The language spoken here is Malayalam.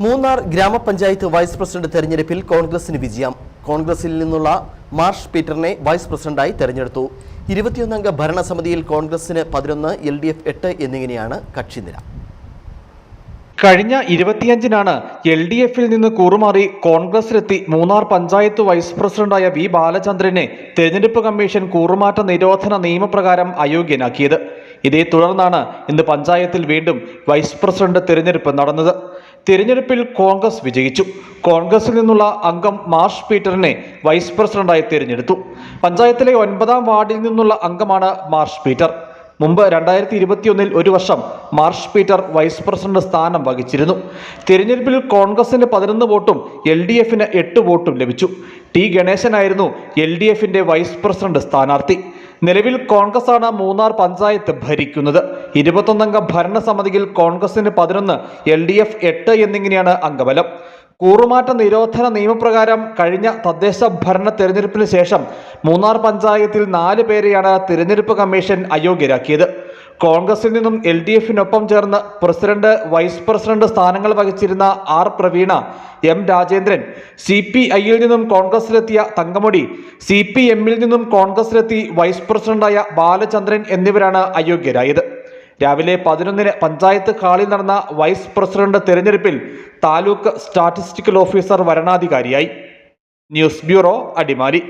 മൂന്നാർ ഗ്രാമപഞ്ചായത്ത് വൈസ് പ്രസിഡന്റ് തെരഞ്ഞെടുപ്പിൽ കോൺഗ്രസിന് വിജയം. കോൺഗ്രസിൽ നിന്നുള്ള മാർഷ് പീറ്ററിനെ വൈസ് പ്രസിഡന്റായി തെരഞ്ഞെടുത്തു. 21-അംഗ ഭരണസമിതിയിൽ കോൺഗ്രസിന് 11, LDF 8 എന്നിങ്ങനെയാണ് കക്ഷിനിര. കഴിഞ്ഞ 25-നാണ് LDF-ൽ നിന്ന് കൂറുമാറി കോൺഗ്രസിലെത്തി മൂന്നാർ പഞ്ചായത്ത് വൈസ് പ്രസിഡന്റായ വി ബാലചന്ദ്രനെ തെരഞ്ഞെടുപ്പ് കമ്മീഷൻ കൂറുമാറ്റ നിരോധന നിയമപ്രകാരം അയോഗ്യനാക്കിയത്. ഇതേ തുടർന്നാണ് ഇന്ന് പഞ്ചായത്തിൽ വീണ്ടും വൈസ് പ്രസിഡന്റ് തെരഞ്ഞെടുപ്പ് നടന്നത്. തെരഞ്ഞെടുപ്പിൽ കോൺഗ്രസ് വിജയിച്ചു. കോൺഗ്രസിൽ നിന്നുള്ള അംഗം മാർഷ് പീറ്ററിനെ വൈസ് പ്രസിഡന്റായി തിരഞ്ഞെടുത്തു. പഞ്ചായത്തിലെ 9-ാം വാർഡിൽ നിന്നുള്ള അംഗമാണ് മാർഷ് പീറ്റർ. മുമ്പ് 2021-ൽ ഒരു വർഷം മാർഷ് പീറ്റർ വൈസ് പ്രസിഡന്റ് സ്ഥാനം വഹിച്ചിരുന്നു. തിരഞ്ഞെടുപ്പിൽ കോൺഗ്രസിന് 11 വോട്ടും LDF-ന് 8 വോട്ടും ലഭിച്ചു. ടി ഗണേശനായിരുന്നു LDF-ന്റെ വൈസ് പ്രസിഡന്റ് സ്ഥാനാർത്ഥി. നിലവിൽ കോൺഗ്രസാണ് മൂന്നാർ പഞ്ചായത്ത് ഭരിക്കുന്നത്. 21-അംഗ ഭരണസമിതിയിൽ കോൺഗ്രസിന് 11, LDF 8 എന്നിങ്ങനെയാണ് അംഗബലം. കൂറുമാറ്റ നിരോധന നിയമപ്രകാരം കഴിഞ്ഞ തദ്ദേശ ഭരണ തെരഞ്ഞെടുപ്പിന് ശേഷം മൂന്നാർ പഞ്ചായത്തിൽ 4 പേരെയാണ് തിരഞ്ഞെടുപ്പ് കമ്മീഷൻ അയോഗ്യരാക്കിയത്. കോൺഗ്രസിൽ നിന്നും LDF-നൊപ്പം ചേർന്ന് പ്രസിഡന്റ്, വൈസ് പ്രസിഡന്റ് സ്ഥാനങ്ങൾ വഹിച്ചിരുന്ന R പ്രവീണ, M രാജേന്ദ്രൻ, CPI-യിൽ നിന്നും കോൺഗ്രസിലെത്തിയ തങ്കമൊഴി, CPM-ൽ നിന്നും കോൺഗ്രസിലെത്തി വൈസ് പ്രസിഡന്റായ ബാലചന്ദ്രൻ എന്നിവരാണ് അയോഗ്യരായത്. രാവിലെ 11-ന് പഞ്ചായത്ത് ഹാളിൽ നടന്ന വൈസ് പ്രസിഡന്റ് തെരഞ്ഞെടുപ്പിൽ താലൂക്ക് സ്റ്റാറ്റിസ്റ്റിക്കൽ ഓഫീസർ വരണാധികാരിയായി. News bureau, Adimali.